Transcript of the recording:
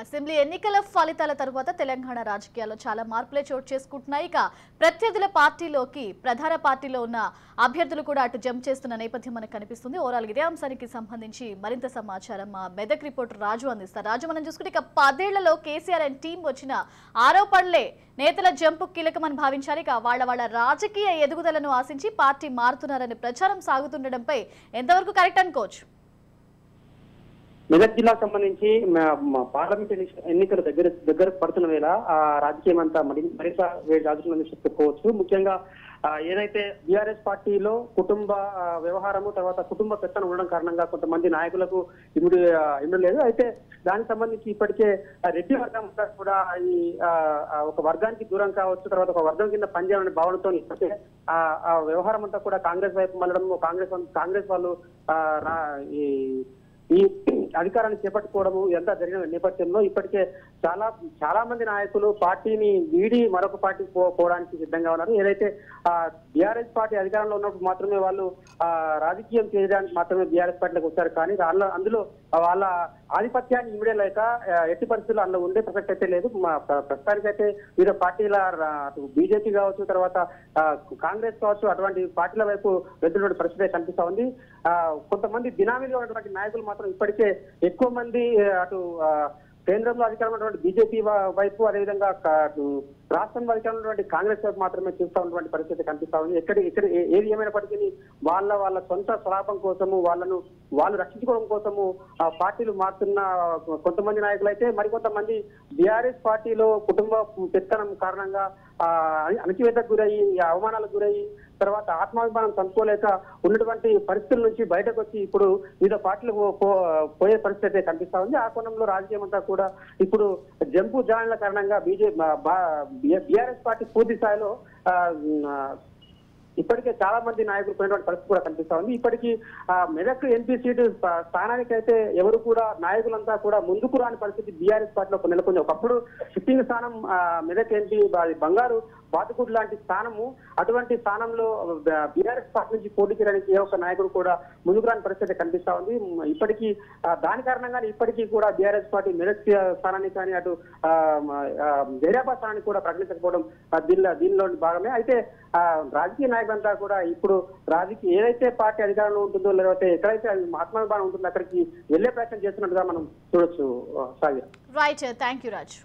Assembly ఎన్నికల ఫలితాల తరువాత తెలంగాణ రాజకీయాల్లో చాలా మార్పులే చోటు చేసుకుంటున్నాయి. ఇక ప్రత్యర్థుల పార్టీలోకి ప్రధాన పార్టీలో ఉన్న అభ్యర్థులు కూడా అటు జంప్ చేస్తున్న నేపథ్యం మనకు కనిపిస్తుంది. ఓవరాల్ ఇదే అంశానికి సంబంధించి మరింత సమాచారం మా మెదక్ రిపోర్టర్ రాజు అందిస్తారు. రాజు, మనం చూసుకుంటే ఇక 10 ఏళ్లలో కేసీఆర్ అండ్ టీం వచ్చిన ఆరోపణలే నేతల జంపు కీలకమని భావించారు. ఇక వాళ్ళ రాజకీయ ఎదుగుదలను ఆశించి పార్టీ మారుతున్నారనే ప్రచారం సాగుతుండడంపై ఎంతవరకు కరెక్ట్ అనుకోవచ్చు? మెదక్ జిల్లాకు సంబంధించి పార్లమెంట్ ఎన్నికలు దగ్గర పడుతున్న వేళ రాజకీయం అంతా మరింత రాజకీయాన్ని చెప్పుకోవచ్చు. ముఖ్యంగా ఏదైతే బీఆర్ఎస్ పార్టీలో కుటుంబ వ్యవహారము తర్వాత కుటుంబ పెత్తనం ఉండడం కారణంగా కొంతమంది నాయకులకు ఇమ్ముడు లేదు. అయితే దానికి సంబంధించి ఇప్పటికే రెడ్డి వర్గం కూడా ఈ ఒక వర్గానికి దూరం కావచ్చు, తర్వాత ఒక వర్గం కింద పనిచేయాలనే భావనతో ఇప్పటికే ఆ వ్యవహారం అంతా కూడా కాంగ్రెస్ వైపు మళ్ళడం, కాంగ్రెస్ వాళ్ళు ఈ అధికారాన్ని చేపట్టుకోవడము ఎంత జరిగిన నేపథ్యంలో ఇప్పటికే చాలా మంది నాయకులు పార్టీని వీడి మరొక పార్టీకి పోవడానికి సిద్ధంగా ఉన్నారు. ఏదైతే బీఆర్ఎస్ పార్టీ అధికారంలో ఉన్నప్పుడు మాత్రమే వాళ్ళు రాజకీయం చేయడానికి మాత్రమే బీఆర్ఎస్ పార్టీలోకి వచ్చారు. కానీ అందులో వాళ్ళ ఆధిపత్యాన్ని ఇమిడలేక ఎట్టి పరిస్థితుల్లో అందులో ఉండే ప్రసక్తి అయితే లేదు. ప్రస్తుతానికైతే వివిధ పార్టీల బీజేపీ కావచ్చు, తర్వాత కాంగ్రెస్ కావచ్చు, అటువంటి పార్టీల వైపు వెళ్తున్న పరిస్థితి కనిపిస్తా ఉంది. కొంతమంది బినామీలుగా ఉన్నటువంటి నాయకులు మాత్రం ఇప్పటికే ఎక్కువ మంది అటు కేంద్రంలో అధికారంలో ఉన్నటువంటి బీజేపీ వైపు, అదేవిధంగా రాష్ట్రంలో అధికారంలో ఉన్నటువంటి కాంగ్రెస్ వైపు మాత్రమే చూస్తూ ఉన్నటువంటి పరిస్థితి కనిపిస్తా ఉంది. ఇక్కడ ఏది ఏమైనప్పటికీ వాళ్ళ సొంత స్వలాభం కోసము, వాళ్ళు రక్షించుకోవడం కోసము పార్టీలు మారుతున్న కొంతమంది నాయకులు అయితే మరికొంతమంది బీఆర్ఎస్ పార్టీలో కుటుంబ పెత్తనం కారణంగా అణచివేతకు గురయ్యి, అవమానాలకు గురయ్యి, తర్వాత ఆత్మాభిమానం చంపుకోలేక ఉన్నటువంటి పరిస్థితుల నుంచి బయటకు వచ్చి ఇప్పుడు వివిధ పార్టీలు పోయే పరిస్థితి కనిపిస్తా ఉంది. ఆ కోణంలో రాజకీయం అంతా కూడా ఇప్పుడు జంపు జాయిన్ల కారణంగా బీఆర్ఎస్ పార్టీ పూర్తి స్థాయిలో ఇప్పటికే చాలా మంది నాయకులు పోయినటువంటి పరిస్థితి కూడా కనిపిస్తా ఉంది. ఇప్పటికీ మెదక్ ఎంపీ సీటు స్థానానికైతే ఎవరు కూడా నాయకులంతా కూడా ముందుకు రాని పరిస్థితి బీఆర్ఎస్ పార్టీలో నెలకొంది. ఒకప్పుడు షిఫ్టింగ్ స్థానం మెదక్ ఎంపీ బంగారు బాతుకుడు లాంటి స్థానము, అటువంటి స్థానంలో బీఆర్ఎస్ పార్టీ నుంచి పోటీ చేయడానికి ఏ ఒక్క నాయకుడు కూడా ముందుకు రాని పరిస్థితి కనిపిస్తా ఉంది. ఇప్పటికీ దాని కారణంగానే ఇప్పటికీ కూడా బీఆర్ఎస్ పార్టీ మెదక్ స్థానాన్ని కానీ అటు జైరాబాద్ స్థానాన్ని కూడా ప్రకటించకపోవడం దీనిలో భాగమే. అయితే రాజకీయ నాయకులంతా కూడా ఇప్పుడు ఏదైతే పార్టీ అధికారంలో ఉంటుందో లేకపోతే ఎక్కడైతే ఆత్మాభిమానం ఉంటుందో అక్కడికి వెళ్లే ప్రయత్నం చేస్తున్నట్టుగా మనం చూడొచ్చు. సాగి రైట్, థ్యాంక్ యూ రాజు.